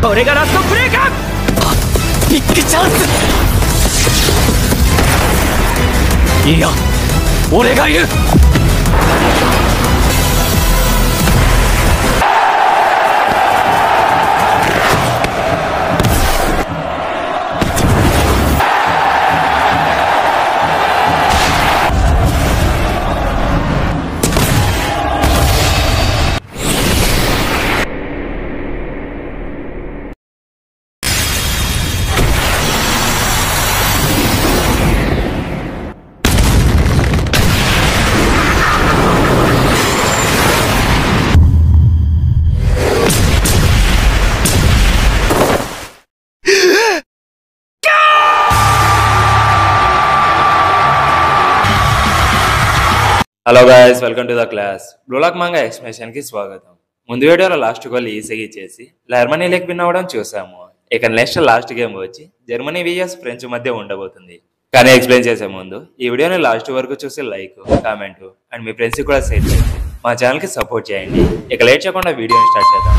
これがラストプレーか。ビッグチャンス。いや、俺がいる。హలో guys, welcome to the class. Blue Lock manga explanation కి స్వాగతం. ముందు వీడియోలో లాస్ట్ గోల్ ఈసీగా చేసి జర్మనీ లీగ్ విన్ అవ్వడం చూసాము. ఇక నెక్స్ట్ లాస్ట్ గేమ్ వచ్చి జర్మనీ విఎస్ ఫ్రెంచ్ మధ్య ఉండబోతుంది. కానీ ఎక్స్ప్లెయిన్ చేసే ముందు ఈ వీడియోని లాస్ట్ వరకు చూసి like, comment and me friends కూడా షేర్ చేసి మా ఛానల్ కి సపోర్ట్ చేయండి. ఇక లేట్ చేయకుండా వీడియోని స్టార్ట్ చేద్దాం.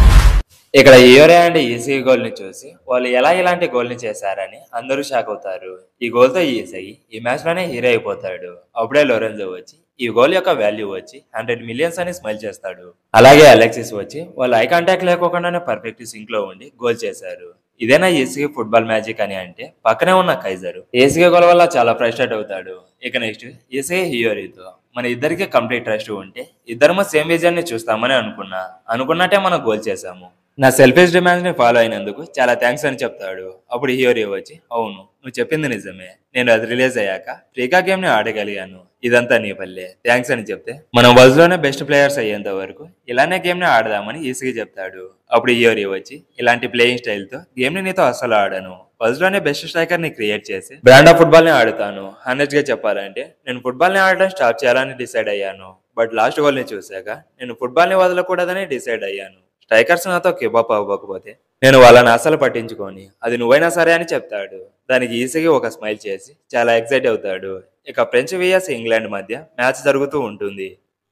ఇక్కడ ఇయోరే అండ్ ఈసీ గోల్ ని చూసి వాళ్ళు ఎలా ఇలాంటి గోల్ ని చేశారని అందరూ షాక్ అవుతారు. ఈ గోల్ తో ఈసీ ఈ మ్యాచ్ లోనే హీరో అయిపోతాడు. అప్పుడే లోరెన్జో వచ్చి ఈ గోల్ యొక్క వాల్యూ వచ్చి 100 మిలియన్స్ అని స్మైల్ చేస్తాడు. అలాగే అలెక్సిస్ వచ్చి వాళ్ళు ఐ కాంటాక్ట్ లేకోకుండానే పర్ఫెక్ట్ సింక్ లో ఉండి గోల్ చేశారు. ఇదేనా ఈసీకి ఫుట్బాల్ మ్యాజిక్ అని అంటే పక్కనే ఉన్న కైజర్ ఈసీకి గోల్ వల్ల చాలా ఫ్రస్ట్రేట్ అవుతాడు. ఇక నెక్స్ట్ ఈసీ హియోరీతో మన ఇద్దరికి కంప్లీట్ ట్రస్ట్ ఉంటే ఇద్దరము సేమ్ విజన్ ని చూస్తామని అనుకున్నట్టే మనం గోల్ చేశాము. నా సెల్ఫిష్ డిమాండ్స్ ని ఫాలో అయినందుకు చాలా థ్యాంక్స్ అని చెప్తాడు. అప్పుడు హియోరీ వచ్చి అవును, నువ్వు చెప్పింది నిజమే, నేను అది రిలీజ్ అయ్యాక ఫ్రీకా గేమ్ ని ఆడగలిగాను, ఇదంతా నీ పల్లె, థ్యాంక్స్ అని చెప్తే మనం వరల్డ్ లోనే బెస్ట్ ప్లేయర్స్ అయ్యేంత వరకు ఇలానే గేమ్ ని ఆడదామని ఈసీగా చెప్తాడు. అప్పుడు హియోరీ వచ్చి ఇలాంటి ప్లేయింగ్ స్టైల్ తో గేమ్ ని నీతో అస్సలు ఆడను, వరల్డ్ లోనే బెస్ట్ స్ట్రైకర్ ని క్రియేట్ చేసి బ్రాండ్ ఆఫ్ ఫుట్బాల్ ని ఆడుతాను. హానెస్ట్ గా చెప్పాలంటే నేను ఫుట్బాల్ ని ఆడడం స్టార్ట్ చేయాలని డిసైడ్ అయ్యాను. బట్ లాస్ట్ గోల్ ని చూసాక నేను ఫుట్బాల్ ని వదలకూడదని డిసైడ్ అయ్యాను. స్ట్రైకర్స్ నాతో కిబాప్ అవ్వకపోతే నేను వాళ్ళని అసలు పట్టించుకొని అది నువ్వైనా సరే అని చెప్తాడు. దానికి ఈసీగా ఒక స్మైల్ చేసి చాలా ఎక్సైట్ అవుతాడు. ఇక ఫ్రెంచ్ విఎస్ ఇంగ్లాండ్ మధ్య మ్యాచ్ జరుగుతూ ఉంటుంది.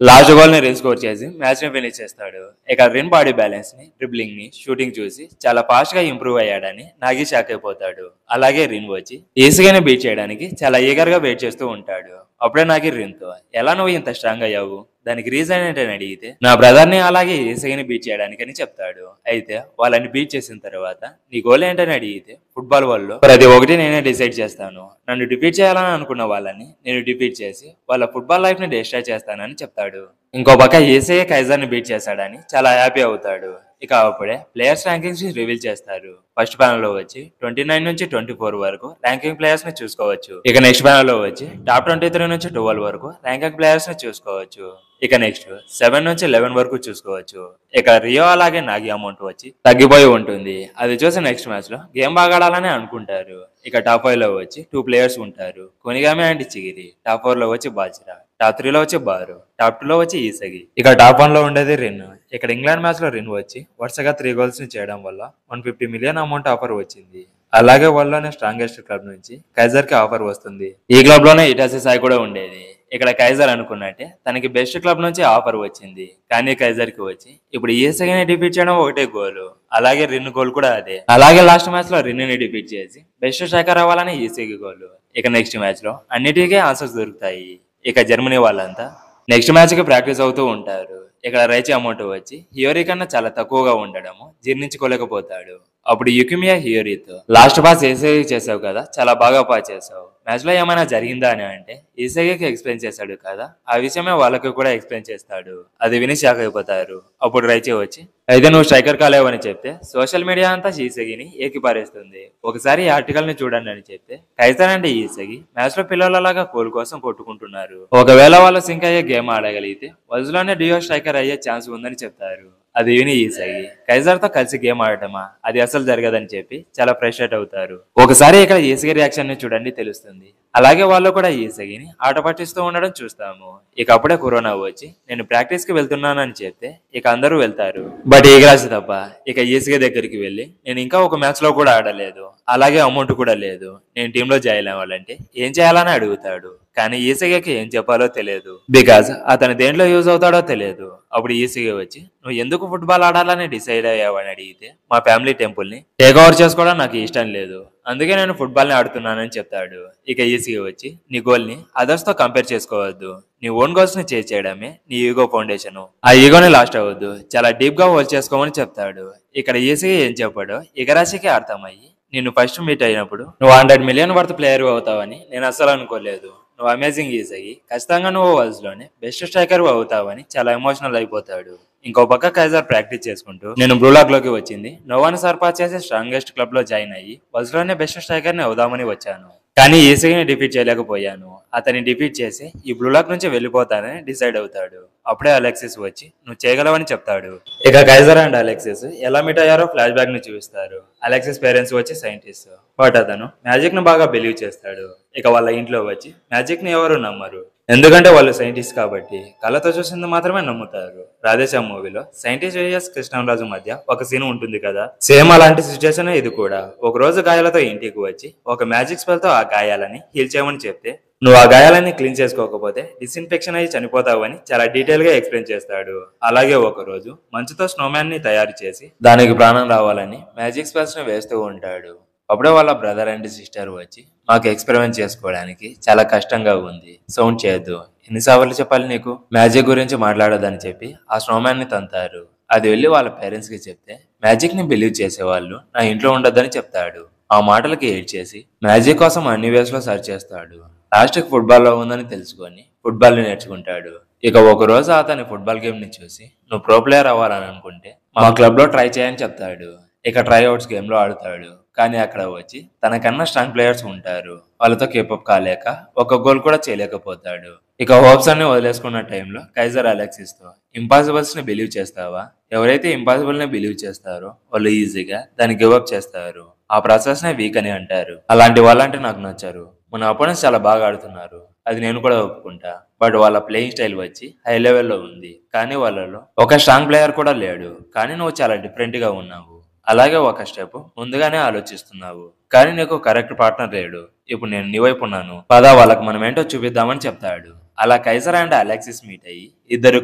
లాస్ట్ గోల్ ని రిన్ స్కోర్ చేసి మ్యాచ్ ని ఫినిష్ చేస్తాడు. ఇక రిన్ బాడీ బ్యాలెన్స్ ని, డ్రిబ్లింగ్ ని, షూటింగ్ చూసి చాలా ఫాస్ట్ గా ఇంప్రూవ్ అయ్యాడని నాగి షాక్ అయిపోతాడు. అలాగే రిన్ వచ్చి ఈసీగానే బీట్ చేయడానికి చాలా ఈగర్ గా వెయిట్ చేస్తూ ఉంటాడు. అప్పుడే నాగి రిన్ తో ఎలా నువ్వు ఇంత స్ట్రాంగ్ అయ్యావు, దానికి రీజన్ ఏంటని అడిగితే నా బ్రదర్ ని అలాగే ఈసీని బీట్ చేయడానికి అని చెప్తాడు. అయితే వాళ్ళని బీట్ చేసిన తర్వాత నీ గోల్ ఏంటని అడిగితే ఫుట్బాల్ వరల్డ్ లో ప్రతి ఒక్కటి నేనే డిసైడ్ చేస్తాను, నన్ను డిఫీట్ చేయాలని అనుకున్న వాళ్ళని నేను డిఫీట్ చేసి వాళ్ళ ఫుట్బాల్ లైఫ్ ని డిస్ట్రాయ్ చేస్తానని చెప్తాడు. ఇంకో పక్క ఈసీఏ కైజర్ ని బీట్ చేశాడని చాలా హ్యాపీ అవుతాడు. ఇక అప్పుడే ప్లేయర్స్ ర్యాంకింగ్స్ ని రివీల్ చేస్తారు. ఫస్ట్ ప్యానల్ లో వచ్చి 29 నుంచి 24 వరకు ర్యాంకింగ్ ప్లేయర్స్ ని చూసుకోవచ్చు. ఇక నెక్స్ట్ ప్యానల్ లో వచ్చి టాప్ 23 నుంచి 12 వరకు ర్యాంకింగ్ ప్లేయర్స్ ని చూసుకోవచ్చు. ఇక నెక్స్ట్ 7 నుంచి 11 వరకు చూసుకోవచ్చు. ఇక రియో అలాగే నాగి అమౌంట్ వచ్చి తగ్గిపోయి ఉంటుంది. అది చూసి నెక్స్ట్ మ్యాచ్ లో గేమ్ బాగా ఆడాలని అనుకుంటారు. ఇక టాప్ 5 లో వచ్చి 2 ప్లేయర్స్ ఉంటారు, కొనిగామి అండ్ చిగిరి. టాప్ 4 లో వచ్చి బాజిరా, టాప్ 3 లో వచ్చి బారు, టాప్ 2 లో వచ్చి ఈసగి. ఇక టాప్ 1 లో ఉండేది రిన్. ఇక్కడ ఇంగ్లాండ్ మ్యాచ్ లో రిన్ వచ్చి వరుసగా 3 గోల్స్ ని చేయడం వల్ల 150 మిలియన్ అమౌంట్ ఆఫర్ వచ్చింది. అలాగే వరల్డ్ లోనే స్ట్రాంగెస్ట్ క్లబ్ నుంచి కైజర్ కి ఆఫర్ వస్తుంది. ఈ క్లబ్ లోనే ఇటాసి సాయి కూడా ఉండేది. ఇక్కడ కైజర్ అనుకున్నట్టే తనకి బెస్ట్ క్లబ్ నుంచి ఆఫర్ వచ్చింది. కానీ కైజర్ కి వచ్చి ఇప్పుడు ఈసీని డిఫీట్ చేయడం ఒకటే గోల్, అలాగే రిన్ గోల్ కూడా అదే. అలాగే లాస్ట్ మ్యాచ్ లో రిన్ ని డిఫీట్ చేసి బెస్ట్ స్ట్రైకర్ అవ్వాలని ఈసీకి గోల్. ఇక నెక్స్ట్ మ్యాచ్ లో అన్నిటికీ ఆన్సర్స్ దొరుకుతాయి. ఇక జర్మనీ వాళ్ళంతా నెక్స్ట్ మ్యాచ్ కి ప్రాక్టీస్ అవుతూ ఉంటారు. ఇక్కడ రైచి అమౌంట్ వచ్చి హియోరీ కన్నా చాలా తక్కువగా ఉండడము జీర్ణించుకోలేకపోతాడు. అప్పుడు యుకిమియా హియోరీతో లాస్ట్ పాస్ ఈసీకి చేసావు కదా, చాలా బాగా పాస్ చేసావు, మ్యాచ్ లో ఏమైనా జరిగిందా అని అంటే ఈసీకి ఎక్స్ప్లెయిన్ చేశాడు కదా, ఆ విషయమే వాళ్ళకి కూడా ఎక్స్ప్లెయిన్ చేస్తాడు. అది విని షాక్ అయిపోతారు. అప్పుడు రైచి వచ్చి అయితే నువ్వు స్ట్రైకర్ కాలేవని చెప్తే సోషల్ మీడియా అంతా ఈసీని ఏకిపారేస్తుంది. ఒకసారి ఈ ఆర్టికల్ ని చూడండి అని చెప్తే కైజర్ అంటే ఈసీ మ్యాచ్ లో పిల్లలలాగా గోల్ కోసం కొట్టుకుంటున్నారు. ఒకవేళ వాళ్ళు సింక్ అయ్యే గేమ్ ఆడగలిగితే వరల్డ్ లోనే డియో స్ట్రైకర్ అయ్యే ఛాన్స్ ఉందని చెప్తారు. అది విని ఈసీ కైజర్ తో కలిసి గేమ్ ఆడటమా, అది అసలు జరగదని చెప్పి చాలా ఫ్రస్ట్రేట్ అవుతారు. ఒకసారి ఇక్కడ ఈసీ రియాక్షన్ ని చూడండి, తెలుస్తుంది. అలాగే వాళ్ళు కూడా ఈసీని ఆట పట్టిస్తూ ఉండడం చూస్తాము. ఇక అప్పుడే కరోనా వచ్చి నేను ప్రాక్టీస్ కి వెళ్తున్నానని చెప్తే ఇక అందరూ వెళ్తారు. బట్ ఈ గ్రాసి తప్ప ఇక ఈసీ దగ్గరికి వెళ్ళి నేను ఇంకా ఒక మ్యాచ్ లో కూడా ఆడలేదు, అలాగే అమౌంట్ కూడా లేదు, నేను టీంలో జాయిన్ అవ్వాలంటే ఏం చేయాలని అడుగుతాడు. కానీ ఈసీకి ఏం చెప్పాలో తెలియదు. బికాజ్ అతను దేంట్లో యూజ్ అవుతాడో తెలియదు. అప్పుడు ఈసీకి వచ్చి నువ్వు ఎందుకు ఫుట్బాల్ ఆడాలని డిసైడ్ అయ్యావని అడిగితే మా ఫ్యామిలీ టెంపుల్ ని టేక్ ఓవర్ చేసుకోవడం నాకు ఇష్టం లేదు, అందుకే నేను ఫుట్బాల్ ని ఆడుతున్నానని చెప్తాడు. ఇక ఈసీకి వచ్చి నీ గోల్ ని అదర్స్ తో కంపేర్ చేసుకోవద్దు, నీ ఓన్ గోల్స్ ని చేజ్ చేయడమే నీ ఈగో ఫౌండేషన్, ఆ ఈగోని లాస్ట్ అవ్వద్దు, చాలా డీప్ గా హోల్డ్ చేసుకోమని చెప్తాడు. ఇక్కడ ఈసీకి ఏం చెప్పాడో ఇగరాశికి అర్థమయ్యి నిన్ను ఫస్ట్ మీట్ అయినప్పుడు నువ్వు 100 మిలియన్ వర్త్ ప్లేయర్ అవుతావని నేను అస్సలు అనుకోలేదు, నువ్వు అమేజింగ్ ఈజీ, ఖచ్చితంగా నువ్వు వరల్డ్ లోనే బెస్ట్ స్ట్రైకర్ అవుతావని చాలా ఎమోషనల్ అయిపోతాడు. ఇంకో పక్క కైజర్ ప్రాక్టీస్ చేసుకుంటూ నేను బ్లూలాక్ లోకి వచ్చింది నోవాని సర్పాస్ చేసి స్ట్రాంగెస్ట్ క్లబ్ లో జాయిన్ అయ్యి వరల్డ్ లోనే బెస్ట్ స్ట్రైకర్ ని అవుదామని వచ్చాను, కానీ ఈసీని డిఫీట్ చేయలేకపోయాను, అతన్ని డిఫీట్ చేసి ఈ బ్లూలాక్ నుంచి వెళ్ళిపోతానని డిసైడ్ అవుతాడు. అప్పుడే అలెక్సిస్ వచ్చి నువ్వు చేయగలవని చెప్తాడు. ఇక కైజర్ అండ్ అలెక్సిస్ ఎలా మీట్ అయ్యారో ఫ్లాష్ బ్యాక్ ని చూపిస్తారు. అలెక్సిస్ పేరెంట్స్ వచ్చి సైంటిస్ట్, బట్ అతను మ్యాజిక్ ను బాగా బిలీవ్ చేస్తాడు. ఇక వాళ్ళ ఇంట్లో వచ్చి మ్యాజిక్ ని ఎవరు నమ్మరు, ఎందుకంటే వాళ్ళు సైంటిస్ట్ కాబట్టి కళ్ళతో చూసింది మాత్రమే నమ్ముతారు. రాధేశ్యామ్ మూవీలో సైంటిస్ట్ విఎస్ కృష్ణరాజు మధ్య ఒక సీన్ ఉంటుంది కదా, సేమ్ అలాంటి సిచ్యువేషన్ ఇది కూడా. ఒక రోజు గాయాలతో ఇంటికి వచ్చి ఒక మ్యాజిక్ స్పెల్ తో ఆ గాయాలని హీల్ చేయమని చెప్తే నువ్వు ఆ గాయాలని క్లీన్ చేసుకోకపోతే డిస్ఇన్ఫెక్షన్ అయ్యి చనిపోతావు అని చాలా డీటెయిల్ గా ఎక్స్ప్లెయిన్ చేస్తాడు. అలాగే ఒక రోజు మంచుతో స్నోమ్యాన్ ని తయారు చేసి దానికి ప్రాణం రావాలని మ్యాజిక్ స్పెల్స్ ని వేస్తూ ఉంటాడు. అప్పుడే వాళ్ళ బ్రదర్ అండ్ సిస్టర్ వచ్చి మాకు ఎక్స్పెరిమెంట్ చేసుకోవడానికి చాలా కష్టంగా ఉంది, సౌండ్ చేయొద్దు, ఎన్నిసార్లు చెప్పాలి నీకు, మ్యాజిక్ గురించి మాట్లాడొద్దని చెప్పి ఆ స్నోమ్యాన్ ని తంతారు. అది వెళ్ళి వాళ్ళ పేరెంట్స్ కి చెప్తే మ్యాజిక్ ని బిలీవ్ చేసేవాళ్ళు నా ఇంట్లో ఉండొద్దని చెప్తాడు. ఆ మాటలకి ఏడ్ చేసి మ్యాజిక్ కోసం అన్ని వేస్ లో సర్చ్ చేస్తాడు. లాస్ట్ కి ఫుట్బాల్ లో ఉందని తెలుసుకొని ఫుట్బాల్ ని నేర్చుకుంటాడు. ఇక ఒక రోజు అతని ఫుట్బాల్ గేమ్ ని చూసి నువ్వు ప్రో ప్లేయర్ అవ్వాలని అనుకుంటే మా క్లబ్ లో ట్రై చేయని చెప్తాడు. ఇక ట్రైఅవుట్స్ గేమ్ లో ఆడుతాడు, కానీ అక్కడ వచ్చి తనకన్నా స్ట్రాంగ్ ప్లేయర్స్ ఉంటారు, వాళ్ళతో కేపప్ కాలేక ఒక గోల్ కూడా చేయలేకపోతాడు. ఇక హోప్స్ అన్ని వదిలేసుకున్న టైంలో కైజర్ అలెక్సిస్ తో ఇంపాసిబుల్స్ ని బిలీవ్ చేస్తావా, ఎవరైతే ఇంపాసిబుల్ ని బిలీవ్ చేస్తారో వాళ్ళు ఈజీగా దాన్ని గివప్ చేస్తారు, ఆ ప్రాసెస్ నే వీక్ అని అంటారు. అలాంటి వాళ్ళంటే నాకు నచ్చారు. మన అపోనెంట్స్ చాలా బాగా ఆడుతున్నారు, అది నేను కూడా ఒప్పుకుంటా, బట్ వాళ్ళ ప్లేయింగ్ స్టైల్ వచ్చి హై లెవెల్లో ఉంది, కానీ వాళ్ళలో ఒక స్ట్రాంగ్ ప్లేయర్ కూడా లేడు, కానీ నువ్వు చాలా డిఫరెంట్ గా ఉన్నావు, అలాగే ఒక స్టెప్ ముందుగానే ఆలోచిస్తున్నావు, కానీ నీకు కరెక్ట్ పార్ట్నర్ లేడు, ఇప్పుడు నేను నీ వైపు ఉన్నాను, పదా వాళ్ళకి మనం ఏంటో చూపిద్దామని చెప్తాడు. అలా కైజర్ అండ్ అలెక్సిస్ మీట్ అయ్యి ఇద్దరు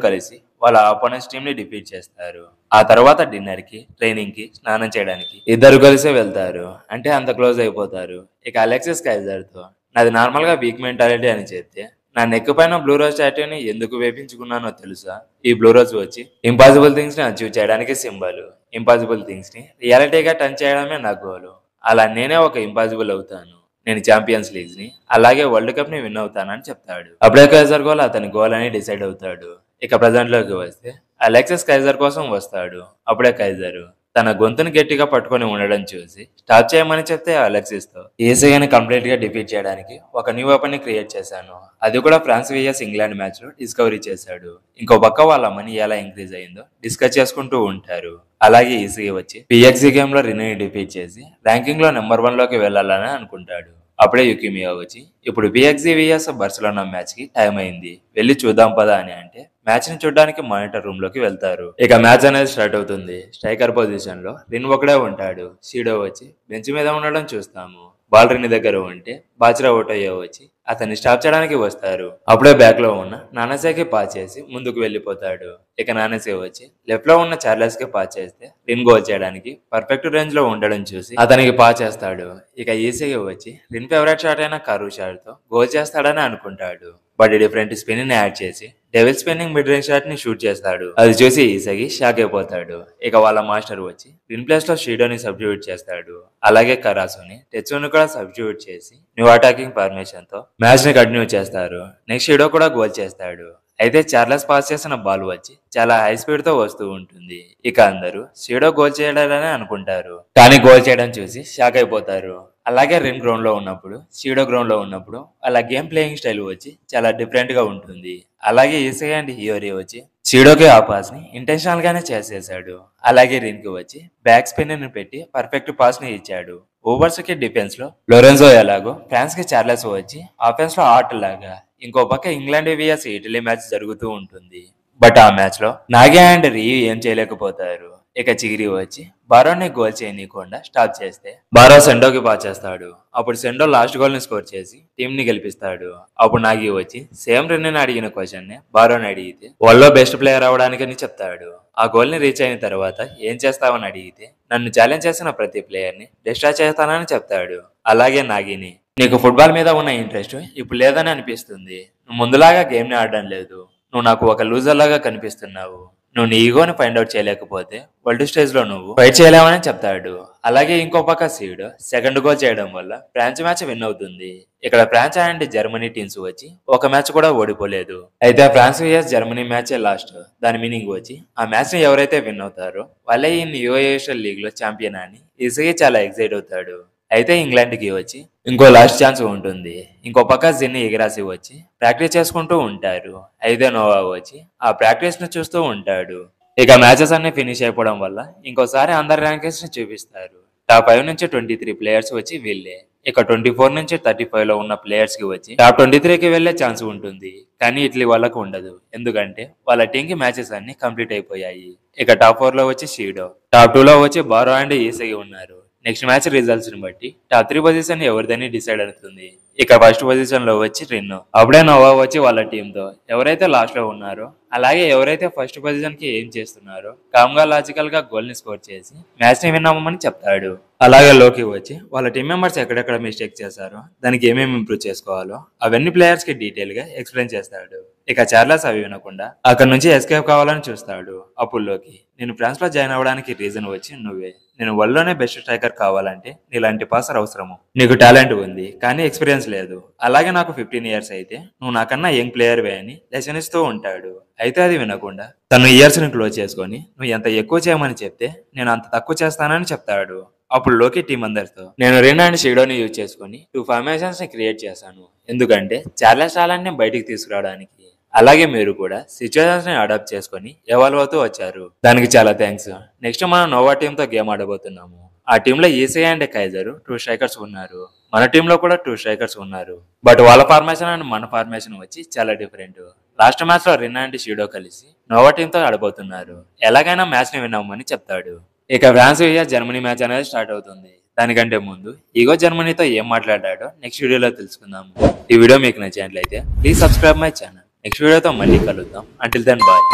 కలిసి వాళ్ళ ఆపోనెంట్స్ టీమ్ ని డిఫీట్ చేస్తారు. ఆ తర్వాత డిన్నర్ కి, ట్రైనింగ్ కి, స్నానం చేయడానికి ఇద్దరు కలిసే వెళ్తారు, అంటే అంత క్లోజ్ అయిపోతారు. ఇక అలెక్సిస్ కైజర్ తో నాది నార్మల్ గా వీక్ మెంటాలిటీ అని చెప్తే నా నెక్ పైన బ్లూ రోజ్ టాటూని ఎందుకు వేపించుకున్నానో తెలుసా, ఈ బ్లూ రోజ్ వచ్చి ఇంపాసిబుల్ థింగ్స్ ని అచీవ్ చేయడానికి సింబల్, ఇంపాసిబుల్ థింగ్స్ ని రియాలిటీగా టర్న్ చేయడమే నా గోల్, అలా నేనే ఒక ఇంపాసిబుల్ అవుతాను, నేను ఛాంపియన్స్ లీగ్స్ ని అలాగే వరల్డ్ కప్ ని విన్ అవుతానని చెప్తాడు. అప్పుడే కైజర్ గోల్ అతని గోల్ అని డిసైడ్ అవుతాడు. ఇక ప్రజెంట్ లోకి వస్తే అలెక్సిస్ కైజర్ కోసం వస్తాడు. అప్పుడే కైజర్ తన గొంతుని గట్టిగా పట్టుకొని ఉండడం చూసి స్టాప్ చేయమని చెప్తే అలెక్సిస్ తో ఈసీని కంప్లీట్ గా డిఫీట్ చేయడానికి ఒక న్యూ వెపన్ ని క్రియేట్ చేశాను, అది కూడా ఫ్రాన్స్ విఎస్ ఇంగ్లాండ్ మ్యాచ్ లో డిస్కవరీ చేశాడు. ఇంకో పక్క వాళ్ళ మనీ ఎలా ఇంక్రీజ్ అయిందో డిస్కస్ చేసుకుంటూ ఉంటారు. అలాగే ఈసీ వచ్చి పిఎక్సీ గేమ్ లో రినీ డిఫీట్ చేసి ర్యాంకింగ్ లో నెంబర్ 1 లోకి వెళ్లాలని అనుకుంటాడు. అప్పుడే యుకిమియా వచ్చి ఇప్పుడు పిఎక్సీ విఎస్ బార్సిలోనా మ్యాచ్ కి టైం అయింది, వెళ్ళి చూద్దాం పదా అని అంటే మ్యాచ్ ని చూడడానికి మానిటర్ రూమ్ లోకి వెళ్తారు. ఇక మ్యాచ్ అనేది స్టార్ట్ అవుతుంది. స్ట్రైకర్ పొజిషన్ లో రిన్ ఒకడే ఉంటాడు. షీడో వచ్చి బెంచ్ మీద ఉండడం చూస్తాము. బాల్ రిన్ దగ్గర ఉంటే బాచిరా ఓటోయో వచ్చి అతన్ని స్టాప్ చేయడానికి వస్తారు. అప్పుడే బ్యాక్ లో ఉన్న నానాసేకి పాస్ చేసి ముందుకు వెళ్లిపోతాడు. ఇక నానాసే వచ్చి లెఫ్ట్ లో ఉన్న చార్లెస్ కి పాస్ చేస్తే రిన్ గోల్ చేయడానికి పర్ఫెక్ట్ రేంజ్ లో ఉండడం చూసి అతనికి పాస్ చేస్తాడు. ఇక ఈసీకి వచ్చి రిన్ ఫేవరెట్ షాట్ అయిన కరూ షాట్ తో గోల్ చేస్తాడని అనుకుంటాడు, బట్ డిఫరెంట్ స్పిన్ ని యాడ్ చేసి devil spinning mid range shot ని షూట్ చేస్తాడు. అది చూసి ఈసగి షాక్ అయిపోతాడు. ఇక వాళ్ళ మాస్టర్ వచ్చి రిన్ ప్లేస్ లో షీడోని సబ్స్టిట్యూట్ చేస్తాడు. అలాగే కరాసుని టెచ్చుని కూడా సబ్స్టిట్యూట్ చేసి న్యూ అటాకింగ్ ఫార్మేషన్ తో మ్యాచ్ ని కంటిన్యూ చేస్తారు. నెక్స్ట్ షీడో కూడా గోల్ చేస్తాడు. అయితే చార్లెస్ పాస్ చేసిన బాల్ వచ్చి చాలా హై స్పీడ్ తో వస్తూ ఉంటుంది. ఇక అందరూ షీడో గోల్ చేయడాలని అనుకుంటారు, కానీ గోల్ చేయడం చూసి షాక్ అయిపోతారు. అలాగే రిన్ గ్రౌండ్ లో ఉన్నప్పుడు, షీడో గ్రౌండ్ లో ఉన్నప్పుడు అలా గేమ్ ప్లేయింగ్ స్టైల్ వచ్చి చాలా డిఫరెంట్ గా ఉంటుంది. అలాగే ఈసీ అండ్ హియోరీ వచ్చి షీడోకి ఆ పాస్ ని ఇంటెన్షనల్ గానే చేసేసాడు. అలాగే రిన్ కి వచ్చి బ్యాక్ స్పిన్ ని పెట్టి పర్ఫెక్ట్ పాస్ ని ఇచ్చాడు. ఓవర్స్ కి డిఫెన్స్ లో లోరెన్జో ఎలాగో ఫ్రాన్స్ కి చార్లెస్ వచ్చి ఆఫెన్స్ లో ఆర్ట్ లాగా ఇంకో పక్క ఇంగ్లాండ్ విఎస్ ఇటలీ మ్యాచ్ జరుగుతూ ఉంటుంది. బట్ ఆ మ్యాచ్ లో నాగే అండ్ రీ ఏం చేయలేకపోతారు. ఇక చిగిరి వచ్చి బారోని గోల్ చేయనీయకుండా స్టాప్ చేస్తే బారో సెండోకి పాస్ చేస్తాడు. అప్పుడు సెండో లాస్ట్ గోల్ ని స్కోర్ చేసి టీం ని గెలిపిస్తాడు. అప్పుడు నాగి వచ్చి సేమ్ రెన్నెని అడిగిన క్వశ్చన్ ని బారోని అడిగితే వరల్డ్ లో బెస్ట్ ప్లేయర్ అవడానికని చెప్తాడు. ఆ గోల్ ని రీచ్ అయిన తర్వాత ఏం చేస్తావని అడిగితే నన్ను ఛాలెంజ్ చేసిన ప్రతి ప్లేయర్ ని డిస్ట్రాయ్ చేస్తానని చెప్తాడు. అలాగే నాగిని నీకు ఫుట్బాల్ మీద ఉన్న ఇంట్రెస్ట్ ఇప్పుడు లేదని అనిపిస్తుంది. నువ్వు ముందులాగా గేమ్ ని ఆడడం లేదు. నువ్వు నాకు ఒక లూజర్ లాగా కనిపిస్తున్నావు. నువ్వు నీ ఈగోని ఫైండ్ అవుట్ చేయలేకపోతే వరల్డ్ స్టేజ్ లో నువ్వు ఫైట్ చేయలేవని చెప్తాడు. అలాగే ఇంకో పక్క సీడ్ సెకండ్ గోల్ చేయడం వల్ల ఫ్రాన్స్ మ్యాచ్ విన్ అవుతుంది. ఇక్కడ ఫ్రాన్స్ అండ్ జర్మనీ టీమ్స్ వచ్చి ఒక మ్యాచ్ కూడా ఓడిపోలేదు. అయితే France versus Germany match last. దాని మీనింగ్ వచ్చి ఆ మ్యాచ్ ని ఎవరైతే విన్ అవుతారో వాళ్ళే ఈ యూఏఎఫ్ఎల్ లీగ్ లో ఛాంపియన్ అని ఈజీగా చాలా ఎక్సైట్ అవుతాడు. అయితే ఇంగ్లాండ్ కి వచ్చి ఇంకో లాస్ట్ ఛాన్స్ ఉంటుంది. ఇంకో పక్క జిన్ని ఎగిరాసి వచ్చి ప్రాక్టీస్ చేసుకుంటూ ఉంటారు. అయితే నోవా వచ్చి ఆ ప్రాక్టీస్ ని చూస్తూ ఉంటాడు. ఇక మ్యాచెస్ అన్ని ఫినిష్ అయిపోవడం వల్ల ఇంకోసారి అందరి ర్యాంకింగ్స్ ని చూపిస్తారు. టాప్ 5 నుంచి 23 ప్లేయర్స్ వచ్చి వీళ్ళే. ఇక 24 నుంచి 35 లో ఉన్న ప్లేయర్స్ కి వచ్చి టాప్ 23కి వెళ్లే ఛాన్స్ ఉంటుంది. కానీ ఇట్లీ వాళ్ళకు ఉండదు. ఎందుకంటే వాళ్ళ టీం కి మ్యాచెస్ అన్ని కంప్లీట్ అయిపోయాయి. ఇక టాప్ 4 లో వచ్చి షీడో, టాప్ 2 లో వచ్చి బారో అండ్ ఈసగి ఉన్నారు. నెక్స్ట్ మ్యాచ్ రిజల్ట్స్ ని బట్టి టాప్ 3 పొజిషన్ ఎవరిదని డిసైడ్ అవుతుంది. ఇక ఫస్ట్ పొజిషన్ లో వచ్చి రిన్నో. అప్పుడే నోవా వచ్చి వాళ్ళ టీంతో ఎవరైతే లాస్ట్ లో ఉన్నారో అలాగే ఎవరైతే ఫస్ట్ పొజిషన్ కి ఏం చేస్తున్నారో కామ్ గా లాజికల్ గా గోల్ ని స్కోర్ చేసి మ్యాచ్ ని విన్ అవ్వమని చెప్తాడు. అలాగే లోకి వచ్చి వాళ్ళ టీం మెంబర్స్ ఎక్కడెక్కడ మిస్టేక్ చేశారో దానికి ఏమేమి ఇంప్రూవ్ చేసుకోవాలో అవన్నీ ప్లేయర్స్ కి డీటెయిల్ గా ఎక్స్ప్లెయిన్ చేస్తాడు. ఇక చార్లెస్ అవి వినకుండా అక్కడ నుంచి ఎస్కేప్ కావాలని చూస్తాడు. అప్పుడు లోకి నేను ఫ్రాన్స్ లో జాయిన్ అవ్వడానికి రీజన్ వచ్చి నువ్వే. నేను వరల్డ్ లోనే బెస్ట్ స్ట్రైకర్ కావాలంటే నీలాంటి పాసర్ అవసరము. నీకు టాలెంట్ ఉంది కానీ ఎక్స్పీరియన్స్ లేదు. అలాగే నాకు 15 ఇయర్స్ అయితే నువ్వు నాకన్నా యంగ్ ప్లేయర్ వే అని లెసన్ ఇస్తూ ఉంటాడు. అయితే అది వినకుండా తను ఇయర్స్ ని క్లోజ్ చేసుకొని నువ్వు ఎంత ఎక్కువ చేయమని చెప్తే నేను అంత తక్కువ చేస్తానని చెప్తాడు. అప్పుడు లోకి టీం అందరితో నేను రెన్ అండ్ షీడోని యూజ్ చేసుకుని 2 ఫార్మేషన్స్ ని క్రియేట్ చేశాను. ఎందుకంటే చార్లెస్ టాలెంట్ ని బయటికి తీసుకురావడానికి. అలాగే మీరు కూడా సిచ్యువేషన్స్ ని అడాప్ట్ చేసుకుని ఎవాల్వ్ అవుతూ వచ్చారు. దానికి చాలా థ్యాంక్స్. నెక్స్ట్ మనం నోవా టీమ్ తో గేమ్ ఆడబోతున్నాము. ఆ టీంలో ఈసీ అండ్ కైజర్ 2 స్ట్రైకర్స్ ఉన్నారు. మన టీంలో కూడా 2 స్ట్రైకర్స్ ఉన్నారు. బట్ వాళ్ళ ఫార్మేషన్ అండ్ మన ఫార్మేషన్ వచ్చి చాలా డిఫరెంట్. లాస్ట్ మ్యాచ్ లో రిన్ అండ్ షీడో కలిసి నోవా టీమ్ తో ఆడబోతున్నారు. ఎలాగైనా మ్యాచ్ ని విన్ అవ్వమని చెప్తాడు. ఇక ఫ్రాన్స్ వర్సెస్ జర్మనీ మ్యాచ్ అనేది స్టార్ట్ అవుతుంది. దానికంటే ముందు ఈగో జర్మనీతో ఏం మాట్లాడాడో నెక్స్ట్ వీడియోలో తెలుసుకుందాము. ఈ వీడియో మీకు నచ్చినట్లయితే please subscribe my channel. Next వీడియోతో మళ్ళీ కలుద్దాం. Until then bye.